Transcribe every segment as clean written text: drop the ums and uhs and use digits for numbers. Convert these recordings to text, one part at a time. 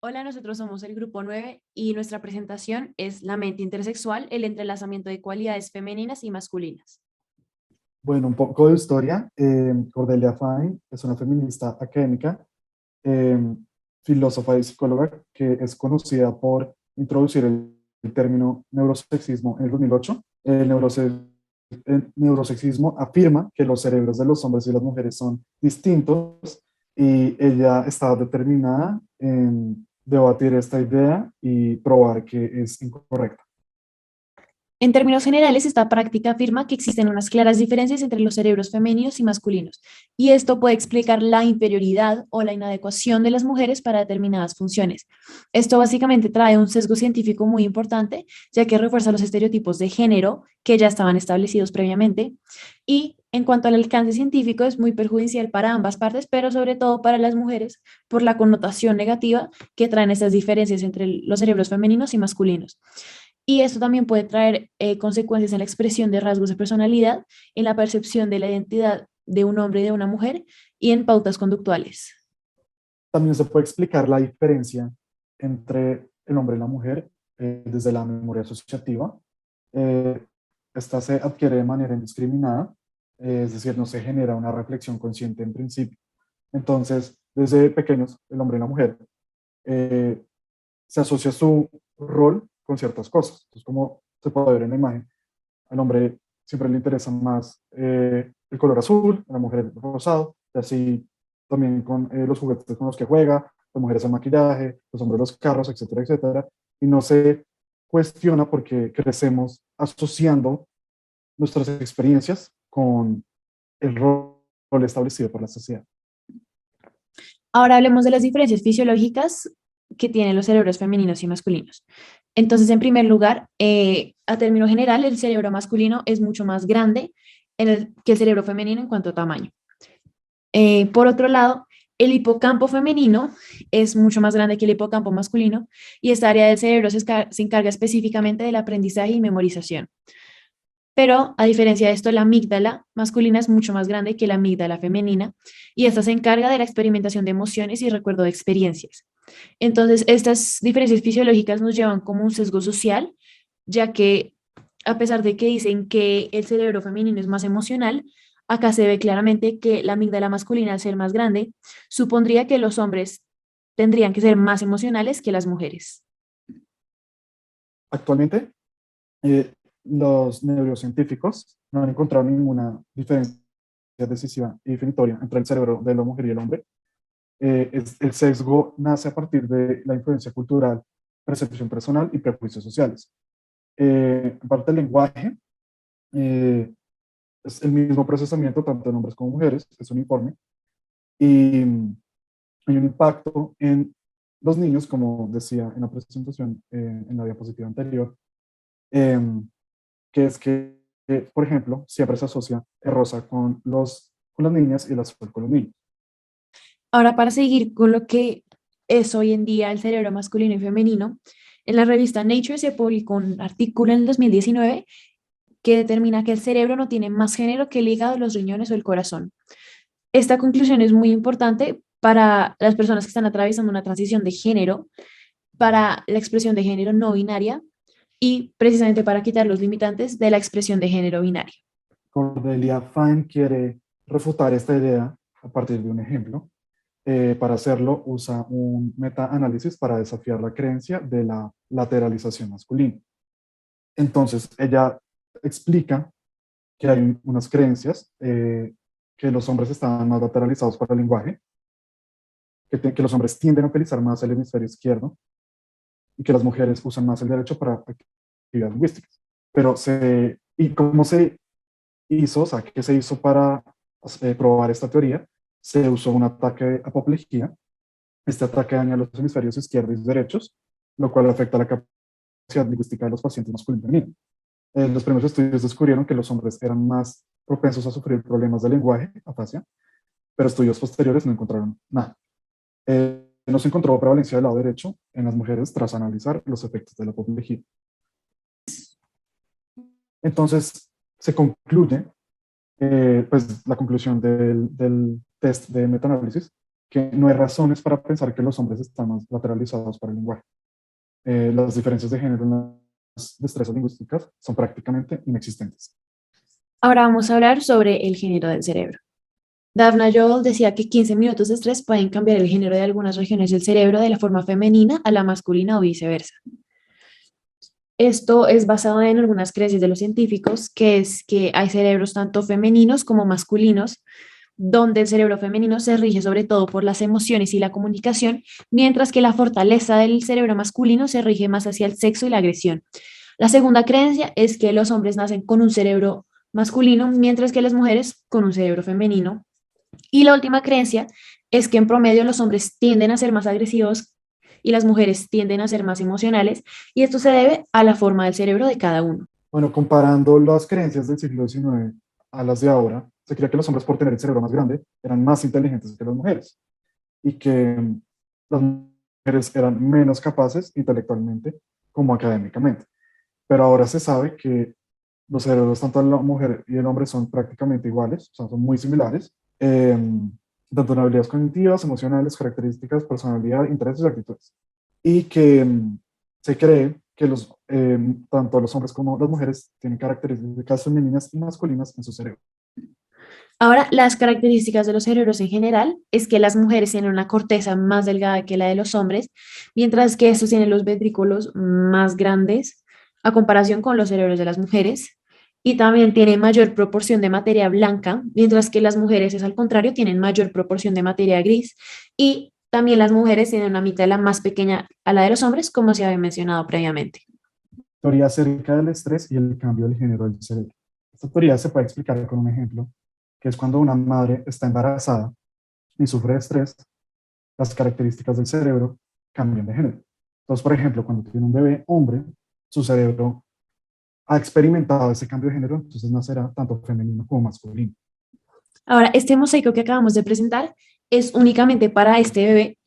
Hola, nosotros somos el grupo 9 y nuestra presentación es La mente intersexual, el entrelazamiento de cualidades femeninas y masculinas. Bueno, un poco de historia. Cordelia Fine es una feminista académica, eh, filósofa y psicóloga que es conocida por introducir el término neurosexismo en el 2008. El neurosexismo afirma que los cerebros de los hombres y las mujeres son distintos y ella está determinada en debatir esta idea y probar que es incorrecta. En términos generales, esta práctica afirma que existen unas claras diferencias entre los cerebros femeninos y masculinos, y esto puede explicar la inferioridad o la inadecuación de las mujeres para determinadas funciones. Esto básicamente trae un sesgo científico muy importante, ya que refuerza los estereotipos de género que ya estaban establecidos previamente, y en cuanto al alcance científico es muy perjudicial para ambas partes, pero sobre todo para las mujeres por la connotación negativa que traen estas diferencias entre los cerebros femeninos y masculinos. Y esto también puede traer consecuencias en la expresión de rasgos de personalidad, en la percepción de la identidad de un hombre y de una mujer y en pautas conductuales. También se puede explicar la diferencia entre el hombre y la mujer desde la memoria asociativa. Eh, Esta se adquiere de manera indiscriminada, es decir, no se genera una reflexión consciente en principio. Entonces, desde pequeños, el hombre y la mujer eh, se asocia su rol con ciertas cosas. Entonces, como se puede ver en la imagen, al hombre siempre le interesa más el color azul, a la mujer el rosado, y así también con los juguetes con los que juega, las mujeres el maquillaje, los hombres los carros, etcétera, etcétera. Y no se cuestiona porque crecemos asociando nuestras experiencias con el rol establecido por la sociedad. Ahora hablemos de las diferencias fisiológicas que tienen los cerebros femeninos y masculinos. Entonces, en primer lugar, a término general, el cerebro masculino es mucho más grande que el cerebro femenino en cuanto a tamaño. Por otro lado, el hipocampo femenino es mucho más grande que el hipocampo masculino y esta área del cerebro se encarga específicamente del aprendizaje y memorización. Pero a diferencia de esto, la amígdala masculina es mucho más grande que la amígdala femenina y esta se encarga de la experimentación de emociones y recuerdo de experiencias. Entonces, estas diferencias fisiológicas nos llevan como un sesgo social, ya que a pesar de que dicen que el cerebro femenino es más emocional, acá se ve claramente que la amígdala masculina, al ser más grande, supondría que los hombres tendrían que ser más emocionales que las mujeres. Actualmente, eh, los neurocientíficos no han encontrado ninguna diferencia decisiva y definitoria entre el cerebro de la mujer y el hombre. El sesgo nace a partir de la influencia cultural, percepción personal y prejuicios sociales. Aparte del lenguaje, eh, es el mismo procesamiento tanto en hombres como mujeres, es uniforme, y hay un impacto en los niños, como decía en la presentación, en la diapositiva anterior, eh, que es que, por ejemplo, siempre se asocia el rosa con las niñas y el azul con los niños. Ahora, para seguir con lo que es hoy en día el cerebro masculino y femenino, en la revista Nature se publicó un artículo en el 2019 que determina que el cerebro no tiene más género que el hígado, los riñones o el corazón. Esta conclusión es muy importante para las personas que están atravesando una transición de género, para la expresión de género no binaria y precisamente para quitar los limitantes de la expresión de género binaria. Cordelia Fine quiere refutar esta idea a partir de un ejemplo. Para hacerlo, usa un metaanálisis para desafiar la creencia de la lateralización masculina. Entonces, ella explica que hay unas creencias que los hombres están más lateralizados para el lenguaje, que los hombres tienden a utilizar más el hemisferio izquierdo y que las mujeres usan más el derecho para actividades lingüísticas. ¿Y cómo se hizo? O sea, ¿qué se hizo para probar esta teoría? Se usó un ataque de apoplejía. Este ataque daña los hemisferios izquierdos y derechos, lo cual afecta la capacidad lingüística de los pacientes masculinos y femeninos. Los primeros estudios descubrieron que los hombres eran más propensos a sufrir problemas de lenguaje, afasia, pero estudios posteriores no encontraron nada. No se encontró prevalencia del lado derecho en las mujeres tras analizar los efectos de la apoplejía. Entonces, se concluye, pues la conclusión del test de metaanálisis que no hay razones para pensar que los hombres están más lateralizados para el lenguaje. Las diferencias de género en las destrezas lingüísticas son prácticamente inexistentes. Ahora vamos a hablar sobre el género del cerebro. Daphne Joel decía que 15 minutos de estrés pueden cambiar el género de algunas regiones del cerebro de la forma femenina a la masculina o viceversa. Esto es basado en algunas creencias de los científicos, que es que hay cerebros tanto femeninos como masculinos, donde el cerebro femenino se rige sobre todo por las emociones y la comunicación, mientras que la fortaleza del cerebro masculino se rige más hacia el sexo y la agresión. La segunda creencia es que los hombres nacen con un cerebro masculino, mientras que las mujeres con un cerebro femenino. Y la última creencia es que en promedio los hombres tienden a ser más agresivos y las mujeres tienden a ser más emocionales, y esto se debe a la forma del cerebro de cada uno. Bueno, comparando las creencias del siglo XIX a las de ahora, se creía que los hombres, por tener el cerebro más grande, eran más inteligentes que las mujeres y que las mujeres eran menos capaces intelectualmente como académicamente. Pero ahora se sabe que los cerebros, tanto de la mujer y el hombre, son prácticamente iguales, o sea, son muy similares, tanto en habilidades cognitivas, emocionales, características, personalidad, intereses y actitudes. Y que se cree que tanto los hombres como las mujeres tienen características femeninas y masculinas en su cerebro. Ahora, las características de los cerebros en general es que las mujeres tienen una corteza más delgada que la de los hombres, mientras que estos tienen los ventrículos más grandes a comparación con los cerebros de las mujeres, y también tienen mayor proporción de materia blanca, mientras que las mujeres es al contrario, tienen mayor proporción de materia gris, y también las mujeres tienen una amígdala más pequeña a la de los hombres, como se había mencionado previamente. Teoría acerca del estrés y el cambio del género del cerebro. Esta teoría se puede explicar con un ejemplo, que es cuando una madre está embarazada y sufre de estrés, las características del cerebro cambian de género. Entonces, por ejemplo, cuando tiene un bebé hombre, su cerebro ha experimentado ese cambio de género, entonces nacerá tanto femenino como masculino. Ahora, este mosaico que acabamos de presentar es únicamente para este bebé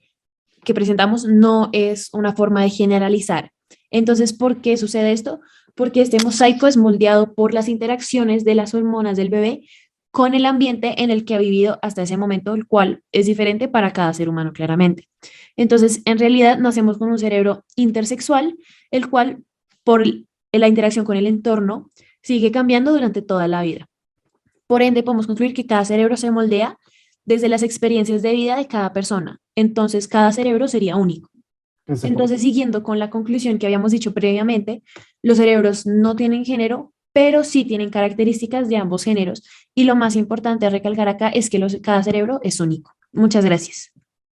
que presentamos, no es una forma de generalizar. Entonces, ¿por qué sucede esto? Porque este mosaico es moldeado por las interacciones de las hormonas del bebé con el ambiente en el que ha vivido hasta ese momento, el cual es diferente para cada ser humano claramente. Entonces, en realidad, nacemos con un cerebro intersexual, el cual, por la interacción con el entorno, sigue cambiando durante toda la vida. Por ende, podemos concluir que cada cerebro se moldea desde las experiencias de vida de cada persona. Entonces, cada cerebro sería único. Entonces, siguiendo con la conclusión que habíamos dicho previamente, los cerebros no tienen género, pero sí tienen características de ambos géneros. Y lo más importante a recalcar acá es que cada cerebro es único. Muchas gracias.